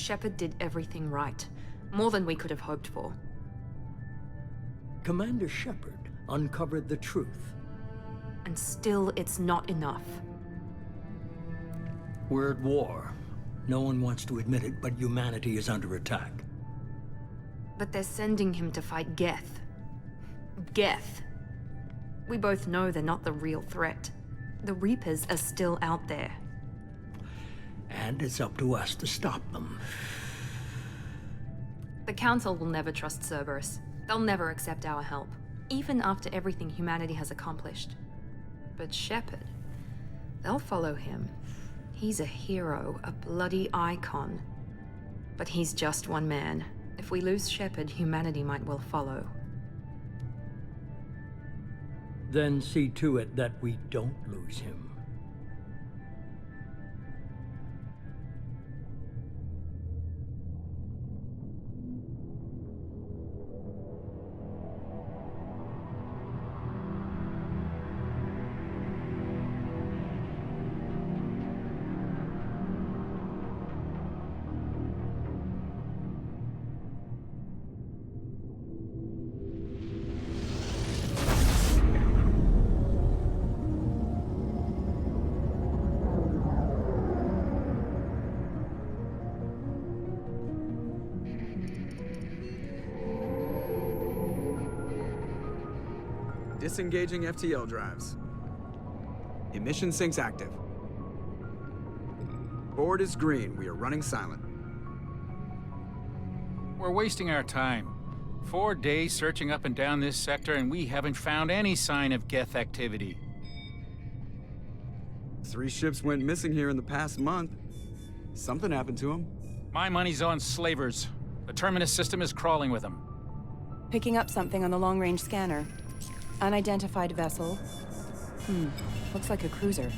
Shepard did everything right. More than we could have hoped for. Commander Shepard uncovered the truth. And still, it's not enough. We're at war. No one wants to admit it, but humanity is under attack. But they're sending him to fight Geth. Geth. We both know they're not the real threat. The Reapers are still out there. And it's up to us to stop them. The Council will never trust Cerberus. They'll never accept our help, even after everything humanity has accomplished. But Shepard, they'll follow him. He's a hero, a bloody icon. But he's just one man. If we lose Shepard, humanity might well follow. Then see to it that we don't lose him. Disengaging FTL drives. Emission sinks active. Board is green. We are running silent. We're wasting our time. 4 days searching up and down this sector, and we haven't found any sign of Geth activity. 3 ships went missing here in the past month. Something happened to them. My money's on slavers. The Terminus system is crawling with them. Picking up something on the long-range scanner. Unidentified vessel. Looks like a cruiser.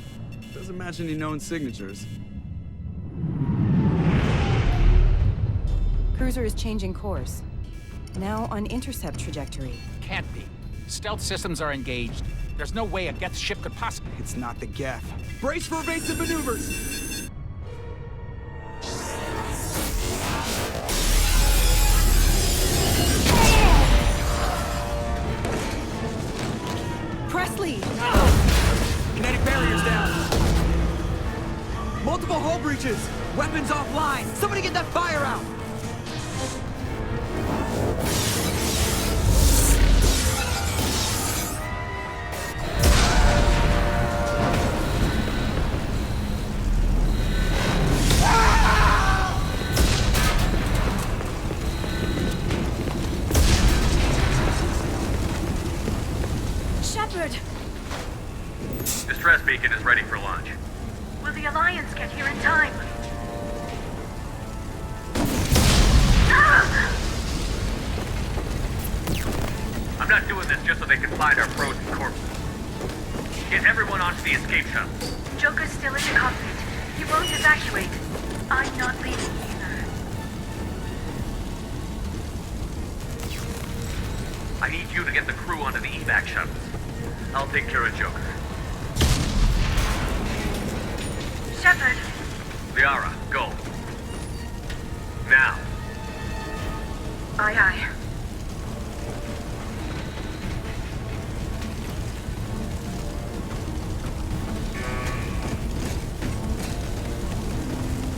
Doesn't match any known signatures. Cruiser is changing course. Now on intercept trajectory. Can't be. Stealth systems are engaged. There's no way a Geth ship could possibly... It's not the Geth. Brace for evasive maneuvers! Presley! Kinetic barriers down. Multiple hull breaches. Weapons offline. Somebody get that fire out. Shepard! Distress beacon is ready for launch. Will the Alliance get here in time? I'm not doing this just so they can find our frozen corpses. Get everyone onto the escape shuttle. Joker's still in the cockpit. He won't evacuate. I'm not leaving either. I need you to get the crew onto the evac shuttle. I'll take care of Joker. Shepard! Liara, go. Now. Aye, aye.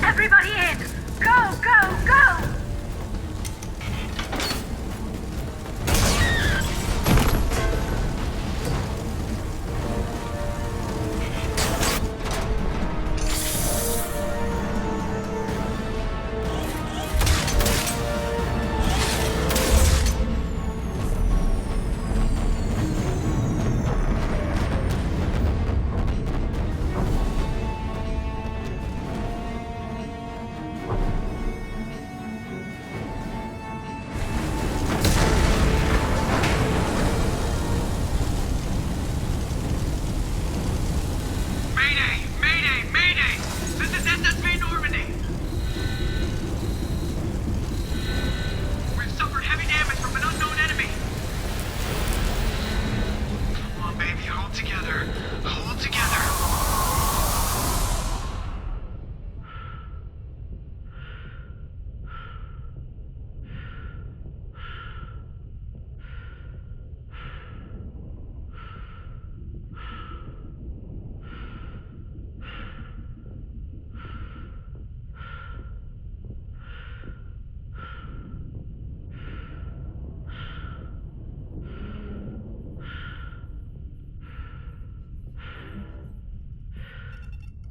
Everybody in! Go, go, go!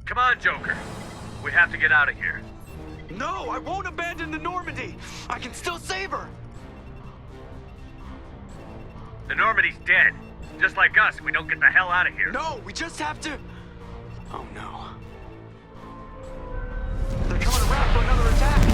Come on, Joker. We have to get out of here. No, I won't abandon the Normandy. I can still save her. The Normandy's dead. Just like us, we don't get the hell out of here. No, we just have to... Oh no. They're coming around for another attack.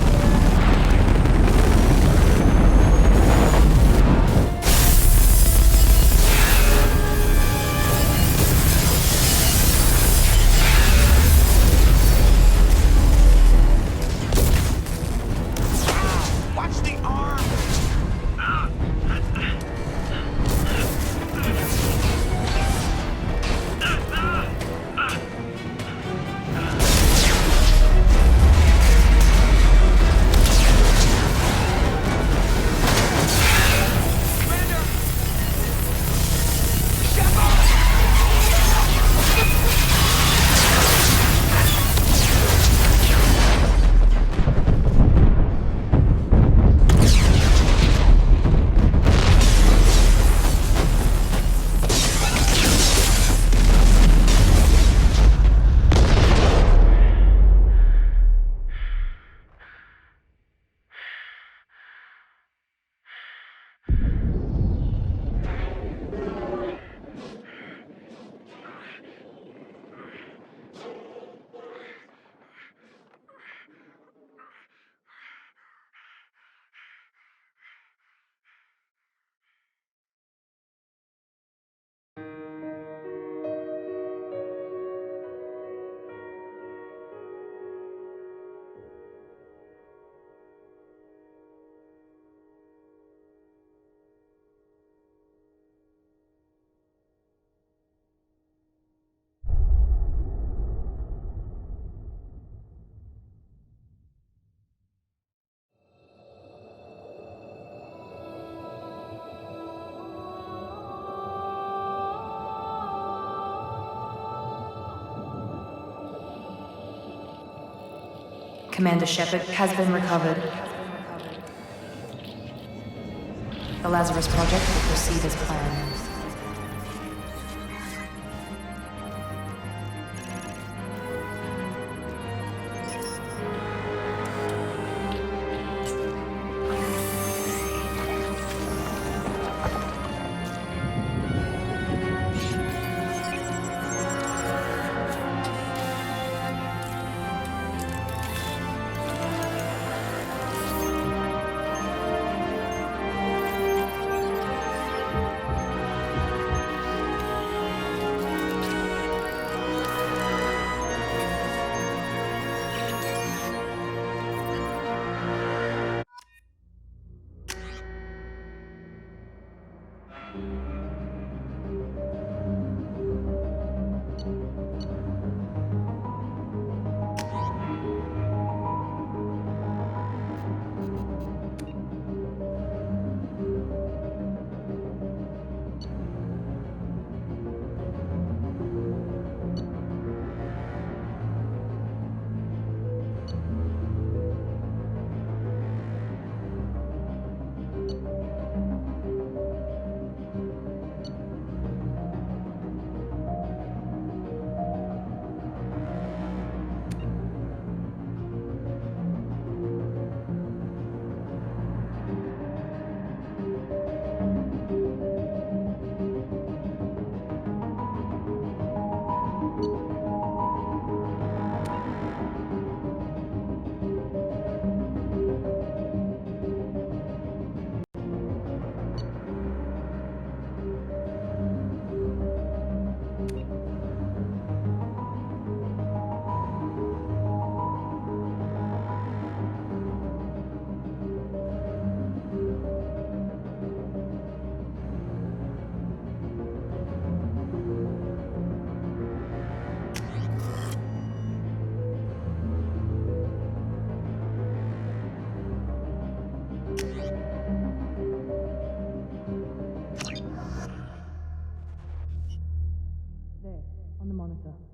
Watch the arm! Commander Shepard has been recovered. The Lazarus Project will proceed as planned.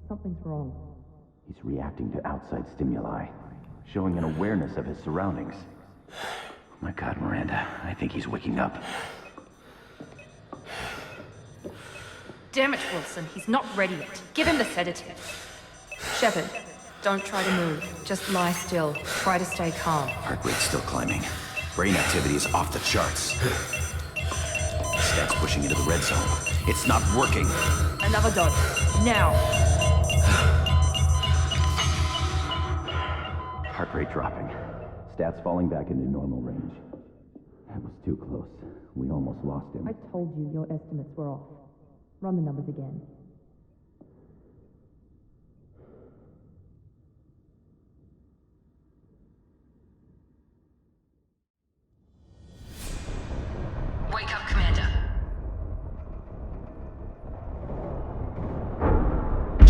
Something's wrong. He's reacting to outside stimuli, showing an awareness of his surroundings. Oh my God, Miranda, I think he's waking up. Damn it, Wilson, he's not ready yet. Give him the sedative. Shepard, don't try to move. Just lie still. Try to stay calm. Heart rate's still climbing. Brain activity is off the charts. Stats pushing into the red zone. It's not working. Another dose. Now. Heart rate dropping. Stats falling back into normal range. That was too close. We almost lost him. I told you your estimates were off. Run the numbers again. Wake up, Commander.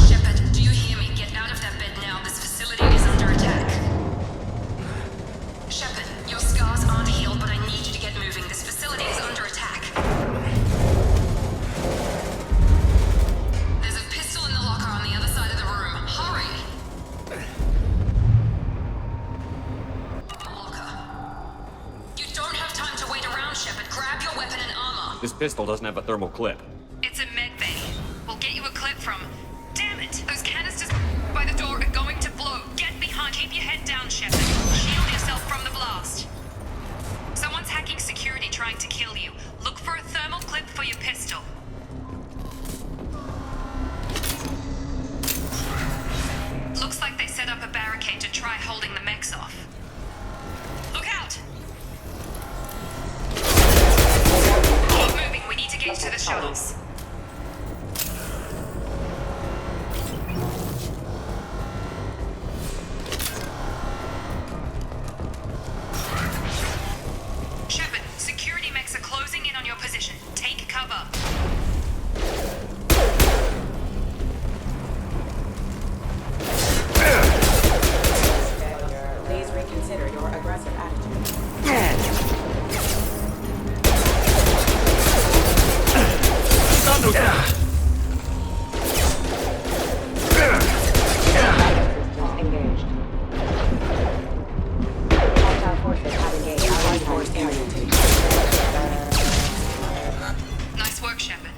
Shepard, do you hear me? Get out of that bed now. This facility is under attack. Shepard, your scars aren't healed, but I need you to get moving. This facility is under attack. There's a pistol in the locker on the other side of the room. Hurry! Locker. You don't have time to wait around, Shepard. Grab your weapon and armor. This pistol doesn't have a thermal clip. It's a med bay. We'll get you a clip from... Damn it! Those canisters by the door are going to blow. Get behind. Keep your head down, Shepard. Shield yourself from the blast. Someone's hacking security trying to kill you. Look for a thermal clip for your pistol. Looks like they set up a barricade to try holding the mechs off. Look out! Keep moving. We need to get to the shuttles. Shepard, security mechs are closing in on your position. Take cover. Please reconsider your aggressive attitude. Engaged. Hostile forces have engaged. Allied force imminent. Nice work, Shepard.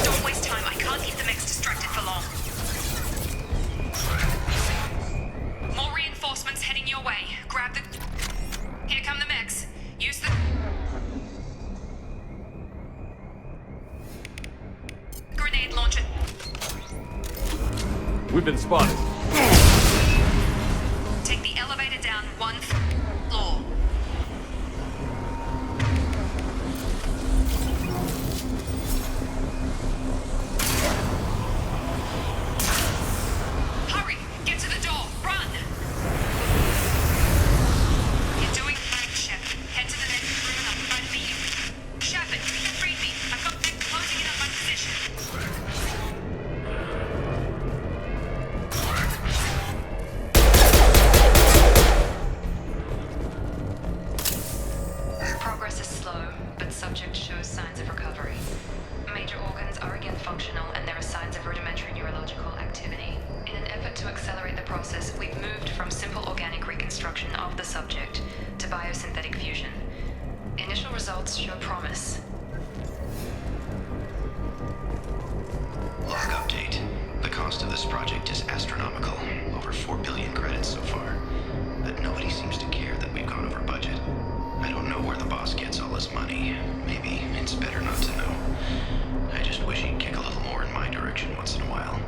Don't waste time. I can't keep the mechs distracted for long. More reinforcements heading your way. Grab the... Here come the mechs. Use the... grenade launcher. We've been spotted. Take the elevator down one floor. Hurry! Get to the door! Run! You're doing fine, Shepard. Head to the next room and I'll try to meet you. Shepard, read me. I've got them closing in on my position. Progress is slow, but subject shows signs of recovery. Major organs are again functional, and there are signs of rudimentary neurological activity. In an effort to accelerate the process, we've moved from simple organic reconstruction of the subject to biosynthetic fusion. Initial results show promise. Log update. The cost of this project is astronomical. Over 4 billion credits so far. But nobody seems to care that we've gone over budget. I don't know where the boss gets all his money. Maybe it's better not to know. I just wish he'd kick a little more in my direction once in a while.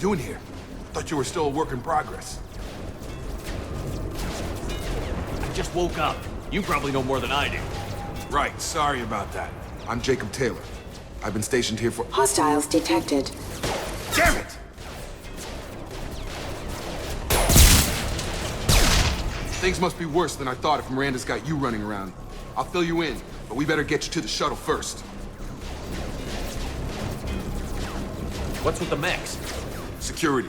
doing here? Thought you were still a work in progress. I just woke up. You probably know more than I do. Right, sorry about that. I'm Jacob Taylor. I've been stationed here for— Hostiles detected. Damn it! Things must be worse than I thought if Miranda's got you running around. I'll fill you in, but we better get you to the shuttle first. What's with the mechs? Security.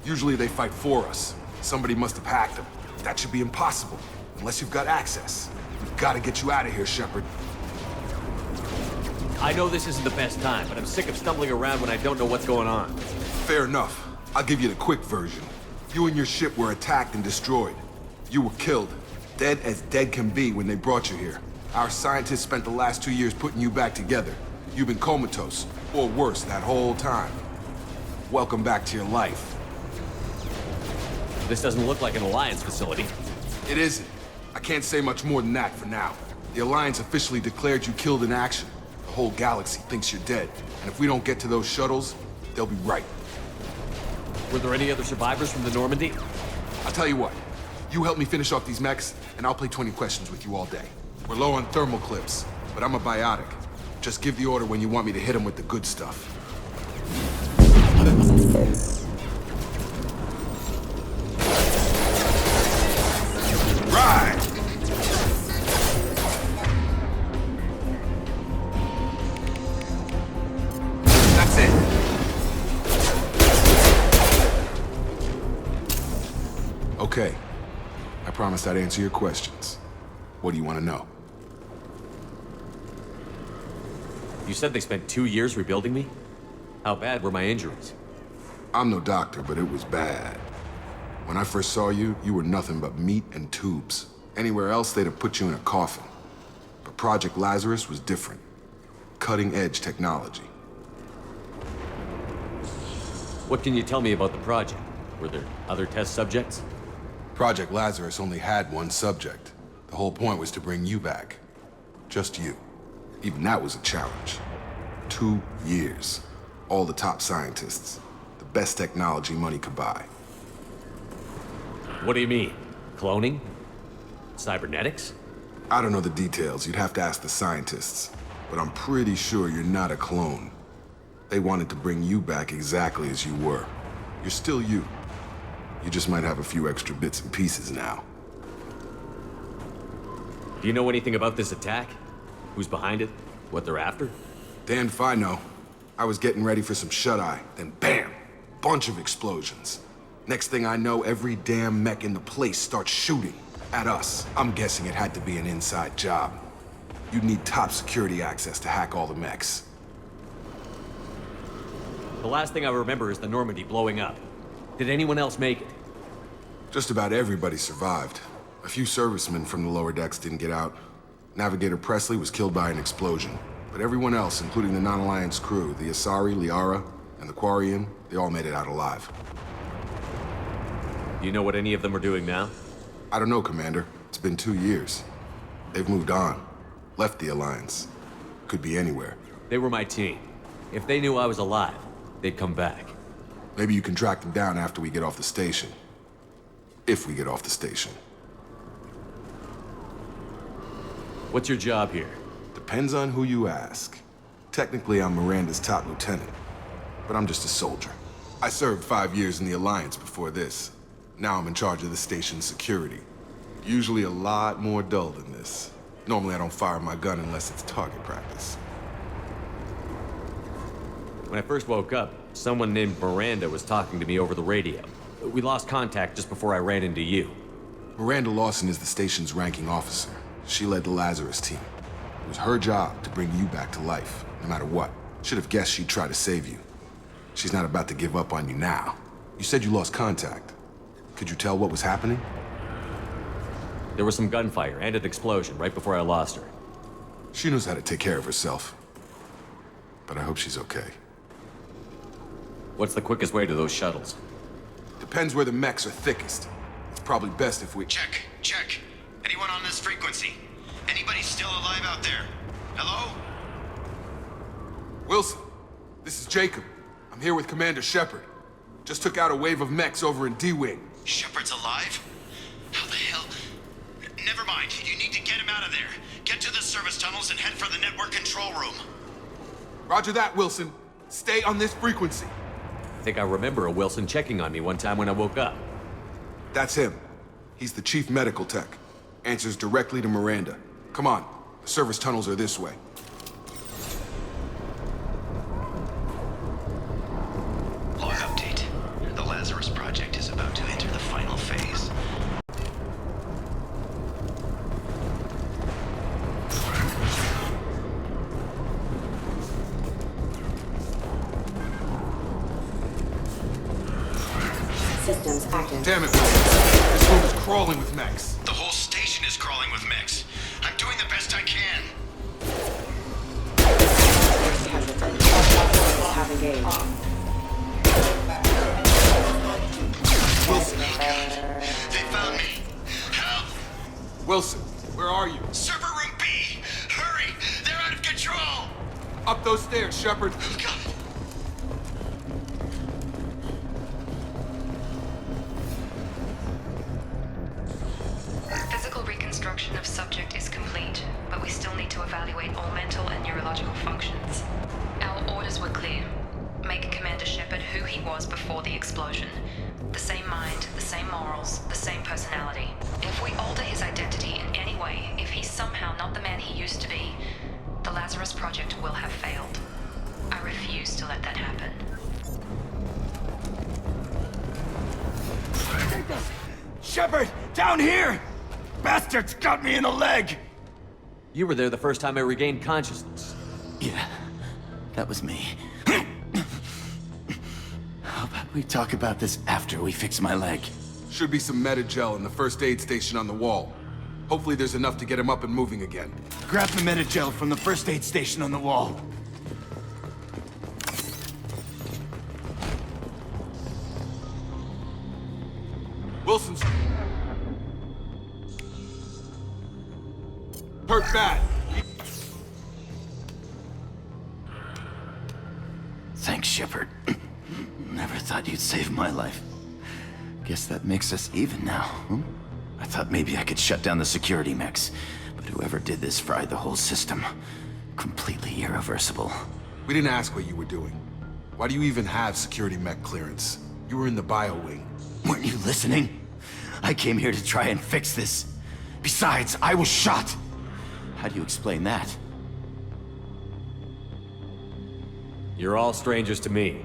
Usually they fight for us. Somebody must have hacked them. That should be impossible, unless you've got access. We've got to get you out of here, Shepard. I know this isn't the best time, but I'm sick of stumbling around when I don't know what's going on. Fair enough. I'll give you the quick version. You and your ship were attacked and destroyed. You were killed. Dead as dead can be when they brought you here. Our scientists spent the last 2 years putting you back together. You've been comatose, or worse, that whole time. Welcome back to your life. This doesn't look like an Alliance facility. It isn't. I can't say much more than that for now. The Alliance officially declared you killed in action. The whole galaxy thinks you're dead. And if we don't get to those shuttles, they'll be right. Were there any other survivors from the Normandy? I'll tell you what. You help me finish off these mechs, and I'll play 20 questions with you all day. We're low on thermal clips, but I'm a biotic. Just give the order when you want me to hit them with the good stuff. Right! That's it. Okay. I promised I'd answer your questions. What do you want to know? You said they spent 2 years rebuilding me? How bad were my injuries? I'm no doctor, but it was bad. When I first saw you, you were nothing but meat and tubes. Anywhere else, they'd have put you in a coffin. But Project Lazarus was different. Cutting-edge technology. What can you tell me about the project? Were there other test subjects? Project Lazarus only had one subject. The whole point was to bring you back. Just you. Even that was a challenge. 2 years. All the top scientists. The best technology money could buy. What do you mean? Cloning? Cybernetics? I don't know the details. You'd have to ask the scientists. But I'm pretty sure you're not a clone. They wanted to bring you back exactly as you were. You're still you. You just might have a few extra bits and pieces now. Do you know anything about this attack? Who's behind it? What they're after? Damned if I know. I was getting ready for some shut-eye, then bam! Bunch of explosions. Next thing I know, every damn mech in the place starts shooting at us. I'm guessing it had to be an inside job. You'd need top security access to hack all the mechs. The last thing I remember is the Normandy blowing up. Did anyone else make it? Just about everybody survived. A few servicemen from the lower decks didn't get out. Navigator Presley was killed by an explosion. But everyone else, including the non-Alliance crew, the Asari, Liara, and the Quarian, they all made it out alive. Do you know what any of them are doing now? I don't know, Commander. It's been 2 years. They've moved on. Left the Alliance. Could be anywhere. They were my team. If they knew I was alive, they'd come back. Maybe you can track them down after we get off the station. If we get off the station. What's your job here? Depends on who you ask. Technically, I'm Miranda's top lieutenant. But I'm just a soldier. I served 5 years in the Alliance before this. Now I'm in charge of the station's security. Usually a lot more dull than this. Normally I don't fire my gun unless it's target practice. When I first woke up, someone named Miranda was talking to me over the radio. We lost contact just before I ran into you. Miranda Lawson is the station's ranking officer. She led the Lazarus team. It was her job to bring you back to life, no matter what. Should have guessed she'd try to save you. She's not about to give up on you now. You said you lost contact. Could you tell what was happening? There was some gunfire and an explosion right before I lost her. She knows how to take care of herself. But I hope she's okay. What's the quickest way to those shuttles? Depends where the mechs are thickest. It's probably best if we— Check. Anyone on this frequency? Anybody still alive out there? Hello? Wilson, this is Jacob. I'm here with Commander Shepard. Just took out a wave of mechs over in D-Wing. Shepard's alive? How the hell? Never mind. You need to get him out of there. Get to the service tunnels and head for the network control room. Roger that, Wilson. Stay on this frequency. I think I remember a Wilson checking on me one time when I woke up. That's him. He's the chief medical tech. Answers directly to Miranda. Come on. The service tunnels are this way. Log update. The Lazarus Project is about to enter the final phase. Systems active. Damn it, Wilson. This room is crawling with mechs. The whole station is crawling with mechs. I'm doing the best I can. Have engaged. Wilson. Oh God. They found me. Help! Wilson, where are you? Server room B! Hurry! They're out of control! Up those stairs, Shepard. Oh God. Physical reconstruction of subject is complete, but we still need to evaluate all mental and neurological functions. Our orders were clear. Make Commander Shepard who he was before the explosion. The same mind, the same morals, the same personality. If we alter his identity in any way, if he's somehow not the man he used to be, the Lazarus Project will have failed. I refuse to let that happen. Shepard, down here! Bastards got me in the leg! You were there the first time I regained consciousness. Yeah, that was me. How about we talk about this after we fix my leg? Should be some Metagel in the first aid station on the wall. Hopefully there's enough to get him up and moving again. Grab the Metagel from the first aid station on the wall. Wilson's hurt bad. Thanks, Shepard. Never thought you'd save my life. Guess that makes us even now, huh? I thought maybe I could shut down the security mechs, but whoever did this fried the whole system. Completely irreversible. We didn't ask what you were doing. Why do you even have security mech clearance? You were in the bio wing. Weren't you listening? I came here to try and fix this. Besides, I was shot. How do you explain that? You're all strangers to me.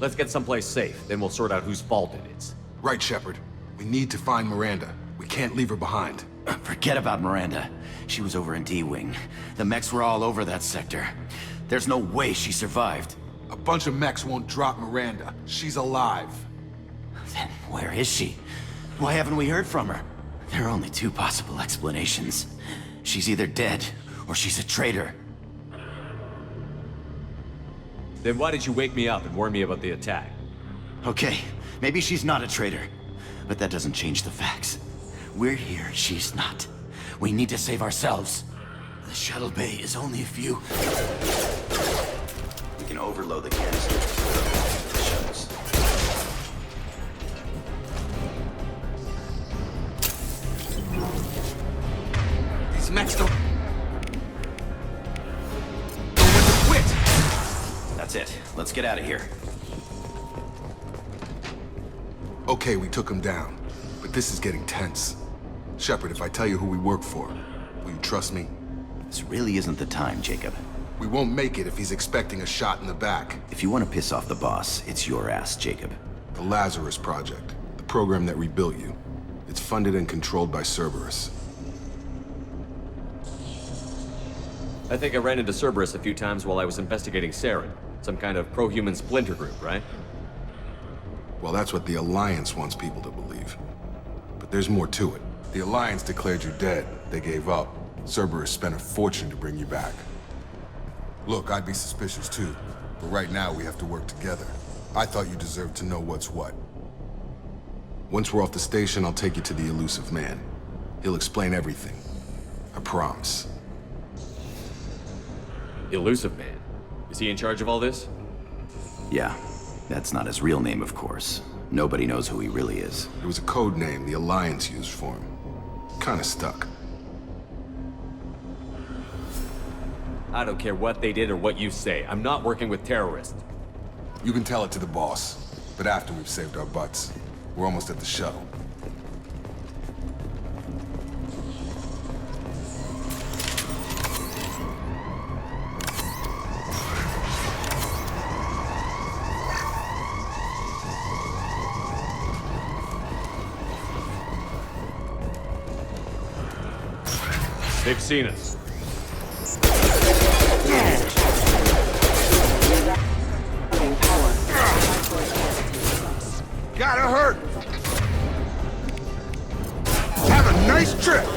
Let's get someplace safe, then we'll sort out whose fault it is. Right, Shepard. We need to find Miranda. We can't leave her behind. Forget about Miranda. She was over in D-Wing. The mechs were all over that sector. There's no way she survived. A bunch of mechs won't drop Miranda. She's alive. Then where is she? Why haven't we heard from her? There are only two possible explanations. She's either dead, or she's a traitor. Then why did you wake me up and warn me about the attack? Okay, maybe she's not a traitor, but that doesn't change the facts. We're here, she's not. We need to save ourselves. The shuttle bay is only a few... We can overload the canister. The shuttles. These mechs don't... know when to quit! That's it. Let's get out of here. Okay, we took him down. But this is getting tense. Shepard, if I tell you who we work for, will you trust me? This really isn't the time, Jacob. We won't make it if he's expecting a shot in the back. If you want to piss off the boss, it's your ass, Jacob. The Lazarus Project, the program that rebuilt you. It's funded and controlled by Cerberus. I think I ran into Cerberus a few times while I was investigating Saren. Some kind of pro-human splinter group, right? Well, that's what the Alliance wants people to believe. But there's more to it. The Alliance declared you dead. They gave up. Cerberus spent a fortune to bring you back. Look, I'd be suspicious too. But right now, we have to work together. I thought you deserved to know what's what. Once we're off the station, I'll take you to the elusive man. He'll explain everything. I promise. Elusive man? Is he in charge of all this? Yeah. That's not his real name, of course. Nobody knows who he really is. It was a code name the Alliance used for him. Kinda stuck. I don't care what they did or what you say. I'm not working with terrorists. You can tell it to the boss, but after we've saved our butts. We're almost at the shuttle. They've seen us. Gotta hurt! Have a nice trip!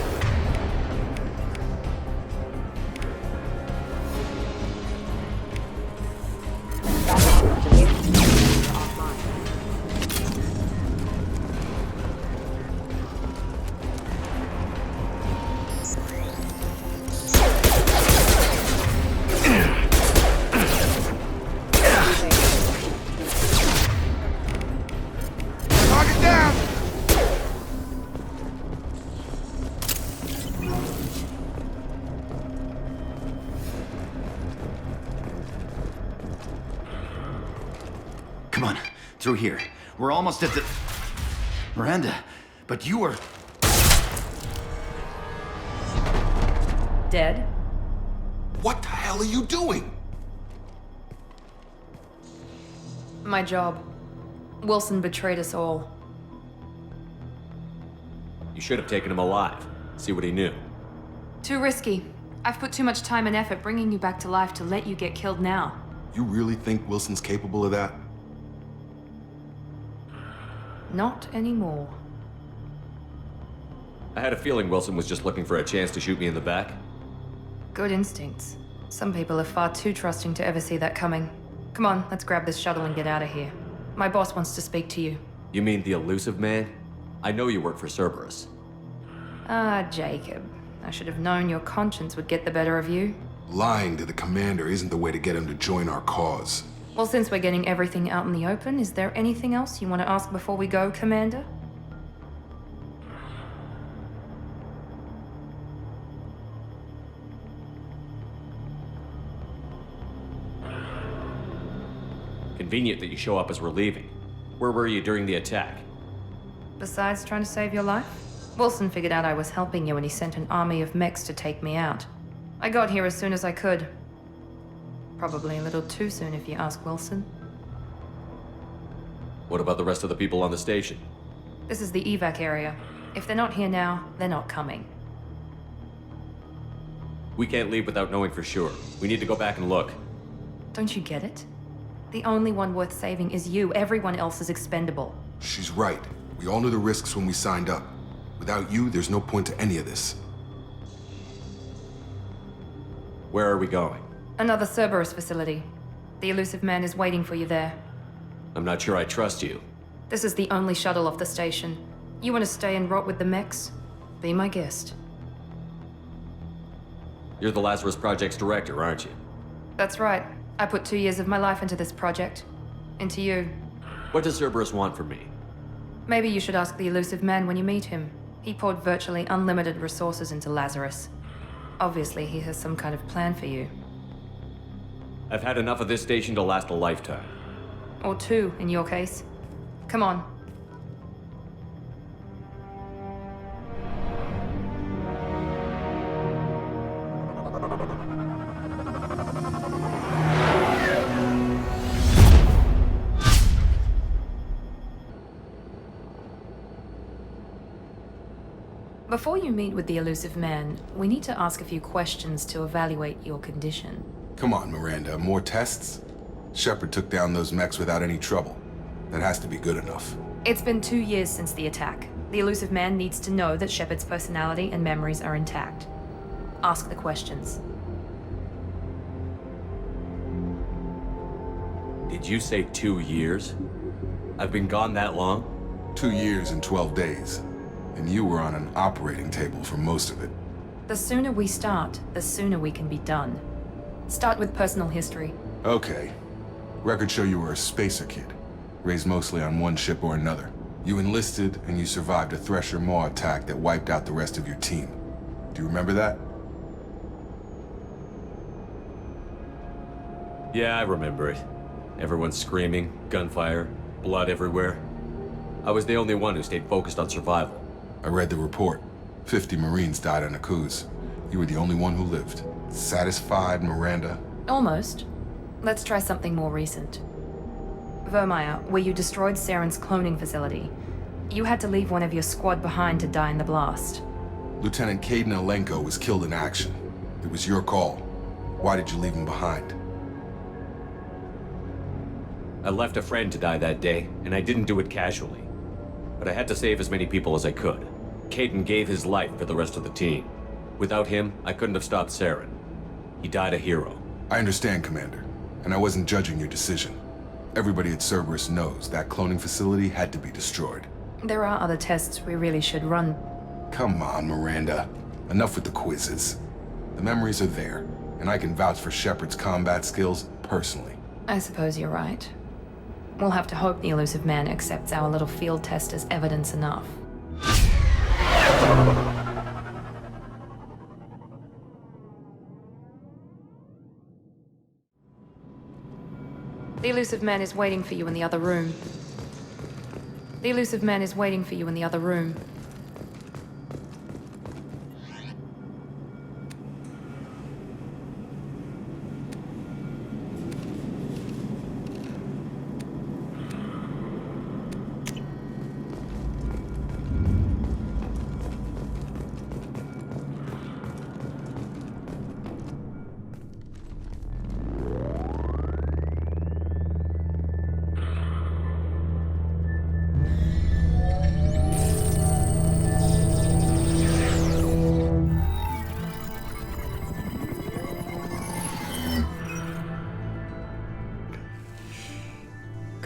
Come on, through here. We're almost at the... Miranda, but you were... Dead? What the hell are you doing? My job. Wilson betrayed us all. You should have taken him alive. See what he knew. Too risky. I've put too much time and effort bringing you back to life to let you get killed now. You really think Wilson's capable of that? Not anymore. I had a feeling Wilson was just looking for a chance to shoot me in the back. Good instincts. Some people are far too trusting to ever see that coming. Come on, let's grab this shuttle and get out of here. My boss wants to speak to you. You mean the elusive man? I know you work for Cerberus. Ah, Jacob. I should have known your conscience would get the better of you. Lying to the commander isn't the way to get him to join our cause. Well, since we're getting everything out in the open, is there anything else you want to ask before we go, Commander? Convenient that you show up as we're leaving. Where were you during the attack? Besides trying to save your life? Wilson figured out I was helping you and he sent an army of mechs to take me out. I got here as soon as I could. Probably a little too soon if you ask Wilson. What about the rest of the people on the station? This is the evac area. If they're not here now, they're not coming. We can't leave without knowing for sure. We need to go back and look. Don't you get it? The only one worth saving is you. Everyone else is expendable. She's right. We all knew the risks when we signed up. Without you, there's no point to any of this. Where are we going? Another Cerberus facility. The elusive man is waiting for you there. I'm not sure I trust you. This is the only shuttle off the station. You want to stay and rot with the mechs? Be my guest. You're the Lazarus Project's director, aren't you? That's right. I put 2 years of my life into this project. Into you. What does Cerberus want from me? Maybe you should ask the elusive man when you meet him. He poured virtually unlimited resources into Lazarus. Obviously, he has some kind of plan for you. I've had enough of this station to last a lifetime. Or 2, in your case. Come on. Before you meet with the elusive man, we need to ask a few questions to evaluate your condition. Come on, Miranda, more tests? Shepard took down those mechs without any trouble. That has to be good enough. It's been 2 years since the attack. The elusive man needs to know that Shepard's personality and memories are intact. Ask the questions. Did you say 2 years? I've been gone that long? 2 years and 12 days. And you were on an operating table for most of it. The sooner we start, the sooner we can be done. Start with personal history. Okay. Records show you were a spacer kid, raised mostly on one ship or another. You enlisted and you survived a Thresher Maw attack that wiped out the rest of your team. Do you remember that? Yeah, I remember it. Everyone screaming, gunfire, blood everywhere. I was the only one who stayed focused on survival. I read the report. 50 Marines died on a cruise. You were the only one who lived. Satisfied, Miranda? Almost. Let's try something more recent. Vermeer, where you destroyed Saren's cloning facility. You had to leave one of your squad behind to die in the blast. Lieutenant Caden Alenko was killed in action. It was your call. Why did you leave him behind? I left a friend to die that day, and I didn't do it casually. But I had to save as many people as I could. Caden gave his life for the rest of the team. Without him, I couldn't have stopped Saren. He died a hero. I understand, Commander, and I wasn't judging your decision. Everybody at Cerberus knows that cloning facility had to be destroyed. There are other tests we really should run. Come on, Miranda. Enough with the quizzes. The memories are there, and I can vouch for Shepard's combat skills personally. I suppose you're right. We'll have to hope the elusive man accepts our little field test as evidence enough. The elusive man is waiting for you in the other room. The elusive man is waiting for you in the other room.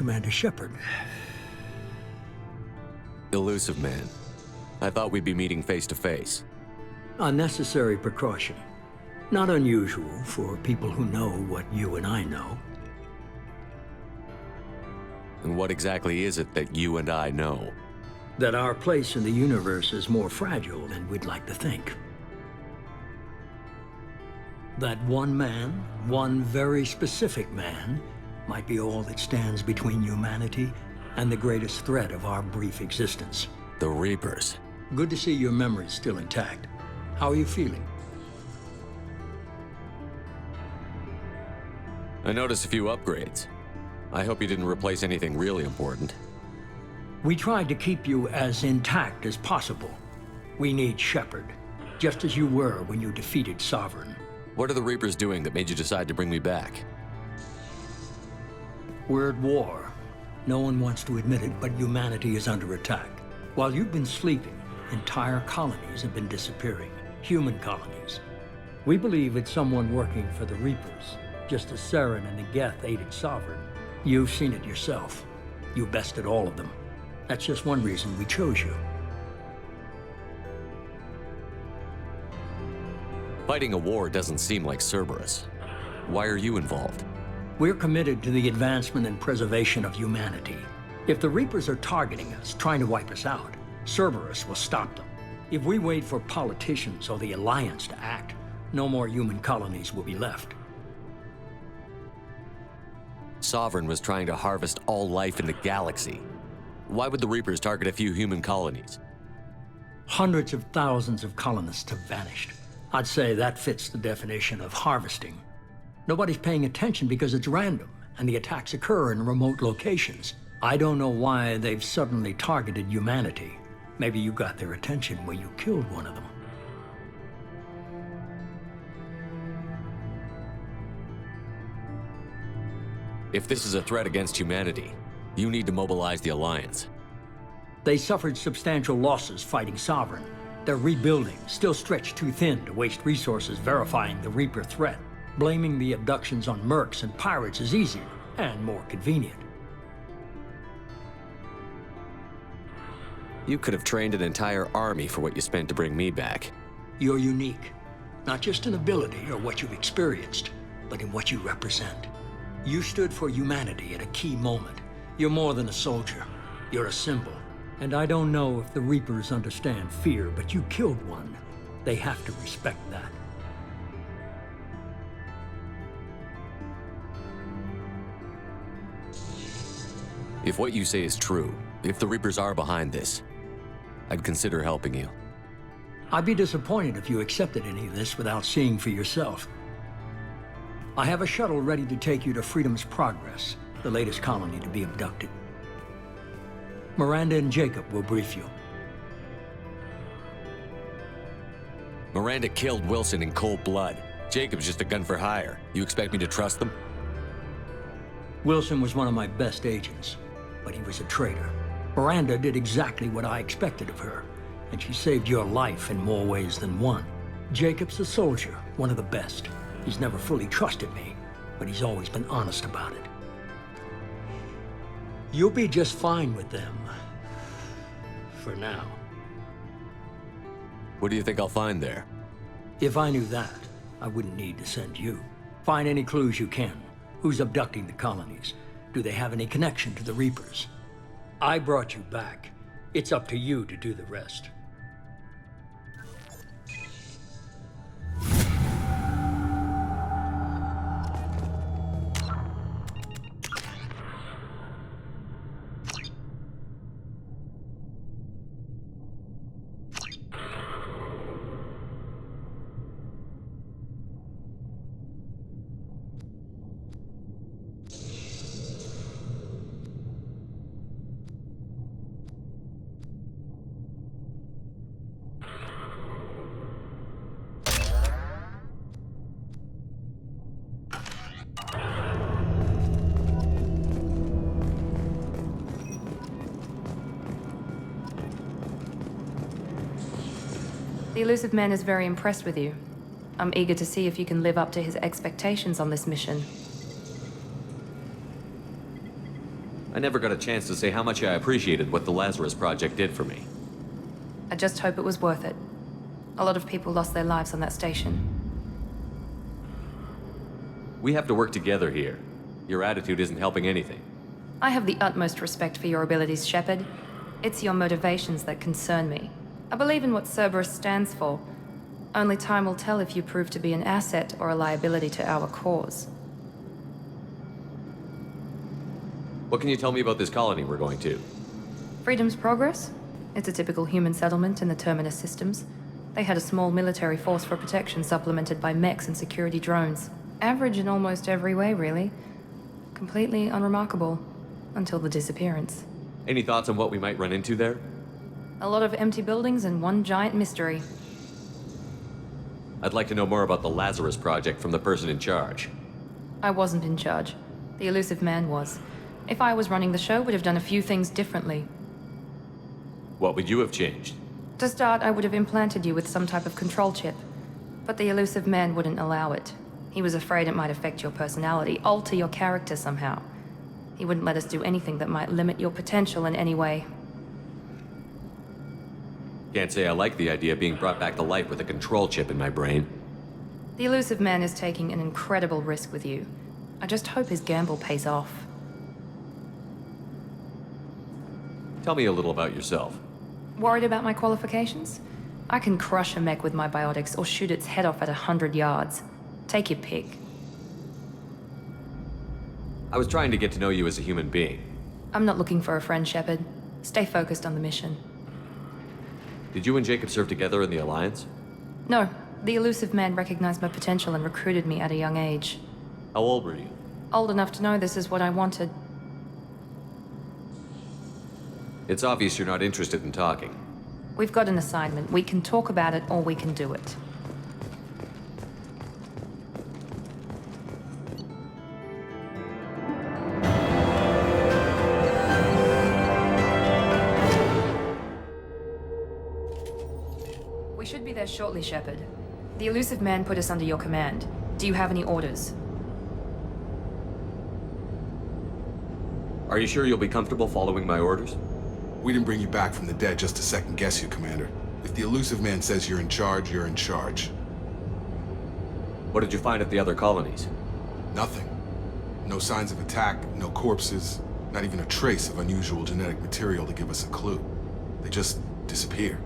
Commander Shepard. Elusive man. I thought we'd be meeting face to face. Unnecessary precaution. Not unusual for people who know what you and I know. And what exactly is it that you and I know? That our place in the universe is more fragile than we'd like to think. That one man, one very specific man, might be all that stands between humanity and the greatest threat of our brief existence. The Reapers. Good to see your memory's still intact. How are you feeling? I noticed a few upgrades. I hope you didn't replace anything really important. We tried to keep you as intact as possible. We need Shepard, just as you were when you defeated Sovereign. What are the Reapers doing that made you decide to bring me back? We're at war. No one wants to admit it, but humanity is under attack. While you've been sleeping, entire colonies have been disappearing. Human colonies. We believe it's someone working for the Reapers, just as Saren and the Geth aided Sovereign. You've seen it yourself. You bested all of them. That's just one reason we chose you. Fighting a war doesn't seem like Cerberus. Why are you involved? We're committed to the advancement and preservation of humanity. If the Reapers are targeting us, trying to wipe us out, Cerberus will stop them. If we wait for politicians or the Alliance to act, no more human colonies will be left. Sovereign was trying to harvest all life in the galaxy. Why would the Reapers target a few human colonies? Hundreds of thousands of colonists have vanished. I'd say that fits the definition of harvesting. Nobody's paying attention because it's random, and the attacks occur in remote locations. I don't know why they've suddenly targeted humanity. Maybe you got their attention when you killed one of them. If this is a threat against humanity, you need to mobilize the Alliance. They suffered substantial losses fighting Sovereign. They're rebuilding, still stretched too thin to waste resources verifying the Reaper threat. Blaming the abductions on mercs and pirates is easier and more convenient. You could have trained an entire army for what you spent to bring me back. You're unique, not just in ability or what you've experienced, but in what you represent. You stood for humanity at a key moment. You're more than a soldier. You're a symbol. And I don't know if the Reapers understand fear, but you killed one. They have to respect that. If what you say is true, if the Reapers are behind this, I'd consider helping you. I'd be disappointed if you accepted any of this without seeing for yourself. I have a shuttle ready to take you to Freedom's Progress, the latest colony to be abducted. Miranda and Jacob will brief you. Miranda killed Wilson in cold blood. Jacob's just a gun for hire. You expect me to trust them? Wilson was one of my best agents, but he was a traitor. Miranda did exactly what I expected of her, and she saved your life in more ways than one. Jacob's a soldier, one of the best. He's never fully trusted me, but he's always been honest about it. You'll be just fine with them. For now. What do you think I'll find there? If I knew that, I wouldn't need to send you. Find any clues you can. Who's abducting the colonies? Do they have any connection to the Reapers? I brought you back. It's up to you to do the rest. The elusive man is very impressed with you. I'm eager to see if you can live up to his expectations on this mission. I never got a chance to say how much I appreciated what the Lazarus Project did for me. I just hope it was worth it. A lot of people lost their lives on that station. We have to work together here. Your attitude isn't helping anything. I have the utmost respect for your abilities, Shepard. It's your motivations that concern me. I believe in what Cerberus stands for. Only time will tell if you prove to be an asset or a liability to our cause. What can you tell me about this colony we're going to? Freedom's Progress? It's a typical human settlement in the Terminus systems. They had a small military force for protection supplemented by mechs and security drones. Average in almost every way, really. Completely unremarkable. Until the disappearance. Any thoughts on what we might run into there? A lot of empty buildings and one giant mystery. I'd like to know more about the Lazarus Project from the person in charge. I wasn't in charge. The elusive man was. If I was running the show, would have done a few things differently. What would you have changed? To start, I would have implanted you with some type of control chip. But the elusive man wouldn't allow it. He was afraid it might affect your personality, alter your character somehow. He wouldn't let us do anything that might limit your potential in any way. Can't say I like the idea of being brought back to life with a control chip in my brain. The elusive man is taking an incredible risk with you. I just hope his gamble pays off. Tell me a little about yourself. Worried about my qualifications? I can crush a mech with my biotics or shoot its head off at 100 yards. Take your pick. I was trying to get to know you as a human being. I'm not looking for a friend, Shepard. Stay focused on the mission. Did you and Jacob serve together in the Alliance? No. The elusive man recognized my potential and recruited me at a young age. How old were you? Old enough to know this is what I wanted. It's obvious you're not interested in talking. We've got an assignment. We can talk about it or we can do it. We should be there shortly, Shepard. The elusive man put us under your command. Do you have any orders? Are you sure you'll be comfortable following my orders? We didn't bring you back from the dead just to second guess you, Commander. If the elusive man says you're in charge, you're in charge. What did you find at the other colonies? Nothing. No signs of attack, no corpses, not even a trace of unusual genetic material to give us a clue. They just disappear.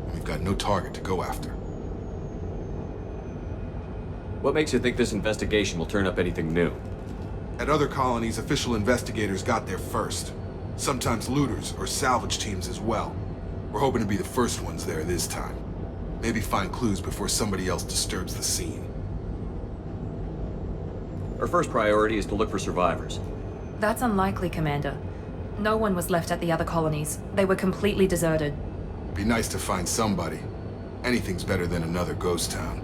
And we've got no target to go after. What makes you think this investigation will turn up anything new? At other colonies, official investigators got there first. Sometimes looters or salvage teams as well. We're hoping to be the first ones there this time. Maybe find clues before somebody else disturbs the scene. Our first priority is to look for survivors. That's unlikely, Commander. No one was left at the other colonies. They were completely deserted. Be nice to find somebody. Anything's better than another ghost town.